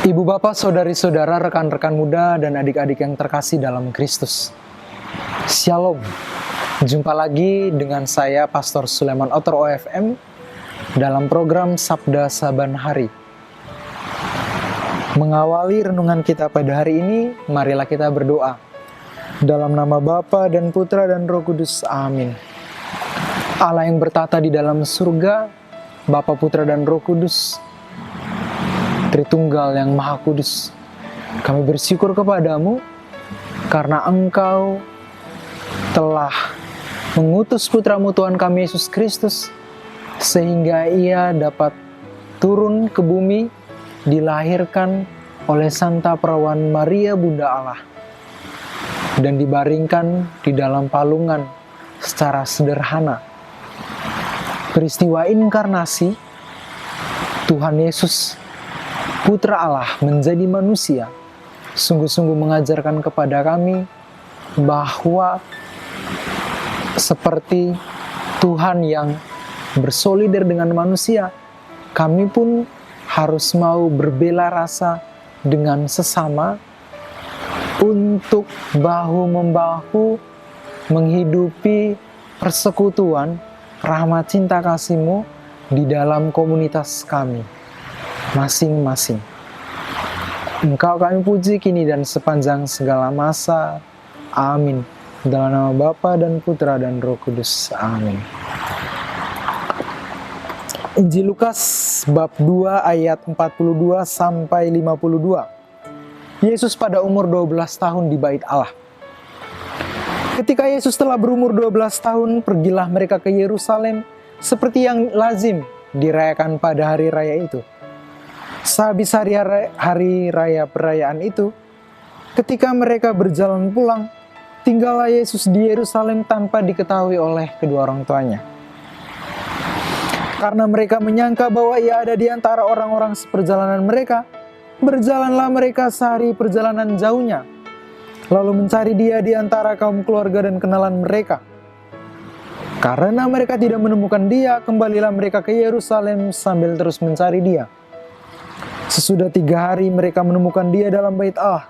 Ibu bapak, saudari-saudara, rekan-rekan muda, dan adik-adik yang terkasih dalam Kristus. Shalom. Jumpa lagi dengan saya, Pastor Sulaiman Otor OFM, dalam program Sabda Saban Hari. Mengawali renungan kita pada hari ini, marilah kita berdoa. Dalam nama Bapa dan Putra dan Roh Kudus, amin. Allah yang bertata di dalam surga, Bapa, Putra, dan Roh Kudus, Tritunggal yang Maha Kudus, kami bersyukur kepadamu karena Engkau telah mengutus Putramu Tuhan kami Yesus Kristus, sehingga Ia dapat turun ke bumi, dilahirkan oleh Santa Perawan Maria Bunda Allah, dan dibaringkan di dalam palungan secara sederhana. Peristiwa inkarnasi Tuhan Yesus, Putra Allah, menjadi manusia, sungguh-sungguh mengajarkan kepada kami bahwa seperti Tuhan yang bersolider dengan manusia, kami pun harus mau berbela rasa dengan sesama untuk bahu-membahu menghidupi persekutuan rahmat cinta kasih-Mu di dalam komunitas kami masing-masing. Engkau kami puji kini dan sepanjang segala masa. Amin. Dalam nama Bapa dan Putra dan Roh Kudus. Amin. Injil Lukas bab 2 ayat 42 sampai 52. Yesus pada umur 12 tahun di Bait Allah. Ketika Yesus telah berumur 12 tahun, pergilah mereka ke Yerusalem seperti yang lazim dirayakan pada hari raya itu. Sehabis hari raya perayaan itu, ketika mereka berjalan pulang, tinggallah Yesus di Yerusalem tanpa diketahui oleh kedua orang tuanya. Karena mereka menyangka bahwa Ia ada di antara orang-orang seperjalanan mereka, berjalanlah mereka sehari perjalanan jauhnya, lalu mencari Dia di antara kaum keluarga dan kenalan mereka. Karena mereka tidak menemukan Dia, kembalilah mereka ke Yerusalem sambil terus mencari Dia. Sesudah 3 hari mereka menemukan Dia dalam Bait Allah.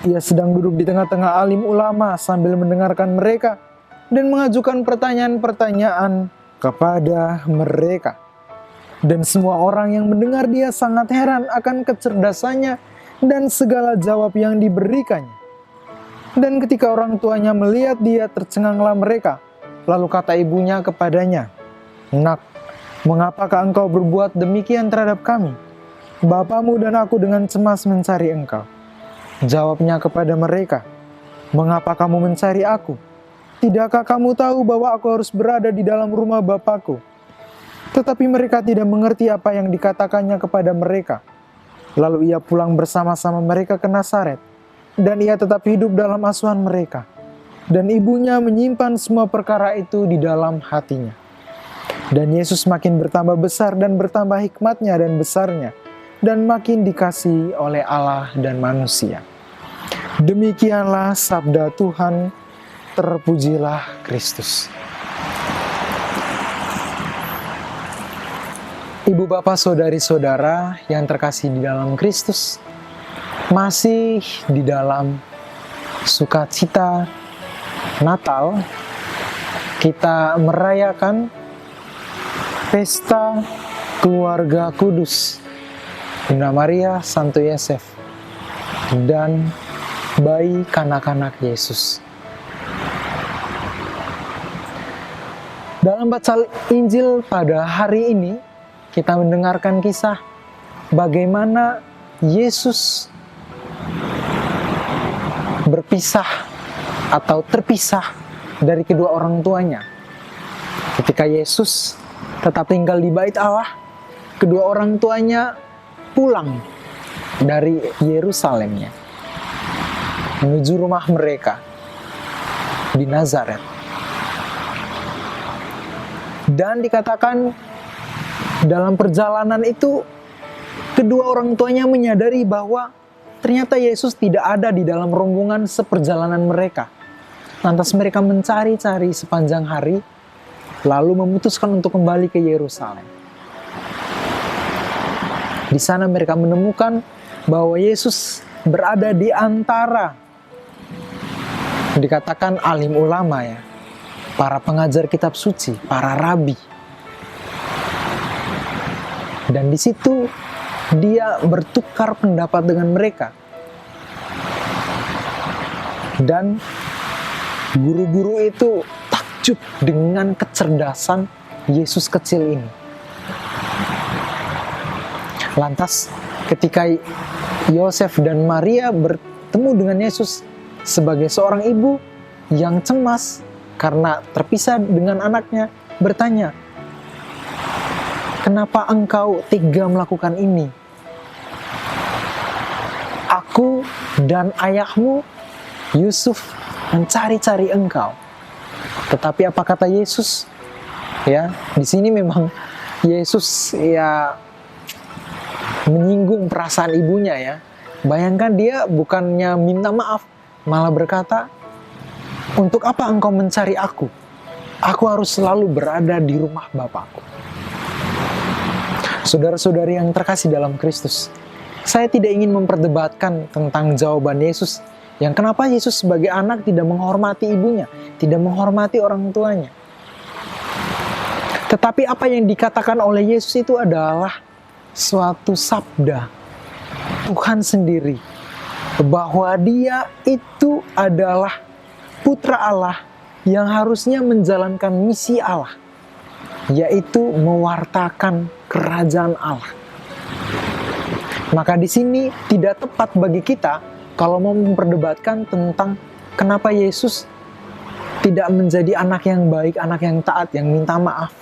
Ia sedang duduk di tengah-tengah alim ulama sambil mendengarkan mereka dan mengajukan pertanyaan-pertanyaan kepada mereka. Dan semua orang yang mendengar Dia sangat heran akan kecerdasannya dan segala jawab yang diberikannya. Dan ketika orang tuanya melihat Dia, tercenganglah mereka. Lalu kata ibunya kepadanya, "Nak, mengapakah engkau berbuat demikian terhadap kami? Bapamu dan aku dengan cemas mencari engkau." Jawabnya kepada mereka, "Mengapa kamu mencari aku? Tidakkah kamu tahu bahwa aku harus berada di dalam rumah Bapakku?" Tetapi mereka tidak mengerti apa yang dikatakannya kepada mereka. Lalu Ia pulang bersama-sama mereka ke Nazaret, dan Ia tetap hidup dalam asuhan mereka. Dan ibunya menyimpan semua perkara itu di dalam hatinya. Dan Yesus makin bertambah besar dan bertambah hikmatnya dan besarnya, dan makin dikasihi oleh Allah dan manusia. Demikianlah sabda Tuhan, terpujilah Kristus. Ibu bapak, saudari-saudara yang terkasih di dalam Kristus, masih di dalam sukacita Natal, kita merayakan pesta keluarga kudus Bunda Maria, Santo Yosef, dan bayi kanak-kanak Yesus. Dalam baca Injil pada hari ini, kita mendengarkan kisah bagaimana Yesus berpisah atau terpisah dari kedua orang tuanya. Ketika Yesus tetap tinggal di Bait Allah, kedua orang tuanya pulang dari Yerusalemnya menuju rumah mereka di Nazaret. Dan dikatakan dalam perjalanan itu kedua orang tuanya menyadari bahwa ternyata Yesus tidak ada di dalam rombongan seperjalanan mereka. Lantas mereka mencari-cari sepanjang hari, lalu memutuskan untuk kembali ke Yerusalem. Di sana mereka menemukan bahwa Yesus berada di antara, dikatakan alim ulama ya, para pengajar kitab suci, para rabi. Dan di situ dia bertukar pendapat dengan mereka. Dan guru-guru itu takjub dengan kecerdasan Yesus kecil ini. Lantas ketika Yosef dan Maria bertemu dengan Yesus sebagai seorang ibu yang cemas karena terpisah dengan anaknya, bertanya, "Kenapa engkau tega melakukan ini? Aku dan ayahmu Yusuf mencari-cari engkau." Tetapi apa kata Yesus? Ya, di sini memang Yesus ya menyinggung perasaan ibunya ya. Bayangkan dia bukannya minta maaf, malah berkata, "Untuk apa engkau mencari aku? Aku harus selalu berada di rumah Bapakku." Saudara-saudari yang terkasih dalam Kristus, saya tidak ingin memperdebatkan tentang jawaban Yesus yang kenapa Yesus sebagai anak tidak menghormati ibunya, tidak menghormati orang tuanya. Tetapi apa yang dikatakan oleh Yesus itu adalah suatu sabda Tuhan sendiri, bahwa dia itu adalah putra Allah yang harusnya menjalankan misi Allah, yaitu mewartakan kerajaan Allah. Maka di sini tidak tepat bagi kita kalau mau memperdebatkan tentang kenapa Yesus tidak menjadi anak yang baik, anak yang taat, yang minta maaf.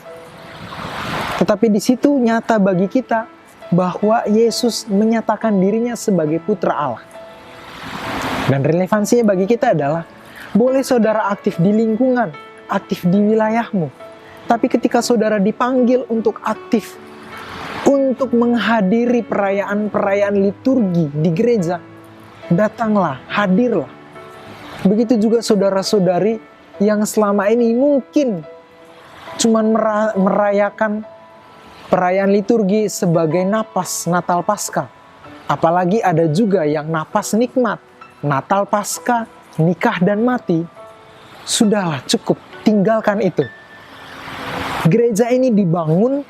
Tetapi di situ nyata bagi kita bahwa Yesus menyatakan dirinya sebagai putra Allah. Dan relevansinya bagi kita adalah, boleh saudara aktif di lingkungan, aktif di wilayahmu, tapi ketika saudara dipanggil untuk aktif, untuk menghadiri perayaan-perayaan liturgi di gereja, datanglah, hadirlah. Begitu juga saudara-saudari yang selama ini mungkin cuman merayakan perayaan liturgi sebagai napas Natal Paskah. Apalagi ada juga yang napas nikmat, Natal Paskah, nikah dan mati. Sudahlah, cukup, tinggalkan itu. Gereja ini dibangun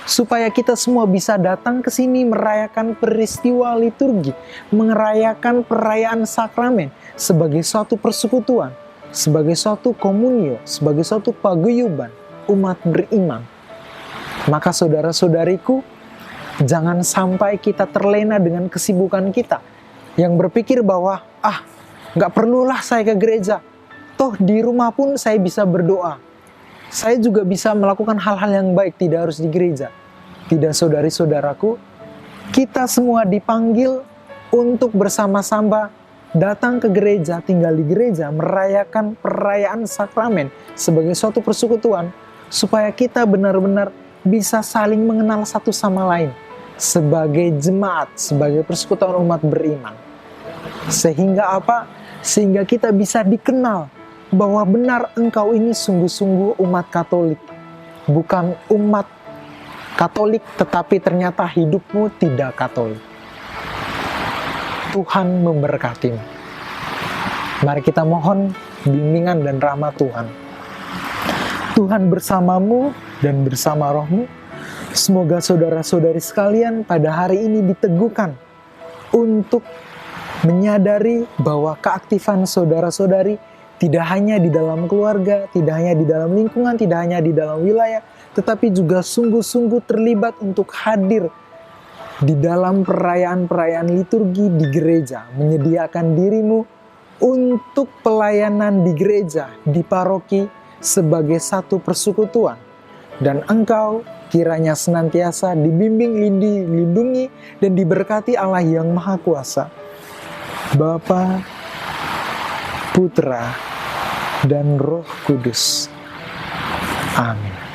supaya kita semua bisa datang ke sini merayakan peristiwa liturgi, merayakan perayaan sakramen sebagai suatu persekutuan, sebagai suatu komunio, sebagai suatu paguyuban umat beriman. Maka saudara-saudariku, jangan sampai kita terlena dengan kesibukan kita yang berpikir bahwa, nggak perlulah saya ke gereja, toh di rumah pun saya bisa berdoa, saya juga bisa melakukan hal-hal yang baik, tidak harus di gereja. Tidak, saudari-saudaraku, kita semua dipanggil untuk bersama-sama datang ke gereja, tinggal di gereja, merayakan perayaan sakramen sebagai suatu persekutuan, supaya kita benar-benar bisa saling mengenal satu sama lain sebagai jemaat, sebagai persekutuan umat beriman. Sehingga apa? Sehingga kita bisa dikenal bahwa benar engkau ini sungguh-sungguh umat Katolik, bukan umat Katolik tetapi ternyata hidupmu tidak Katolik. Tuhan memberkatimu. Mari kita mohon bimbingan dan rahmat Tuhan. Tuhan bersamamu dan bersama rohmu. Semoga saudara-saudari sekalian pada hari ini diteguhkan untuk menyadari bahwa keaktifan saudara-saudari tidak hanya di dalam keluarga, tidak hanya di dalam lingkungan, tidak hanya di dalam wilayah, tetapi juga sungguh-sungguh terlibat untuk hadir di dalam perayaan-perayaan liturgi di gereja, menyediakan dirimu untuk pelayanan di gereja, di paroki, sebagai satu persekutuan. Dan engkau kiranya senantiasa dibimbing, dilindungi, dan diberkati Allah yang Maha Kuasa, Bapa, Putra, dan Roh Kudus. Amin.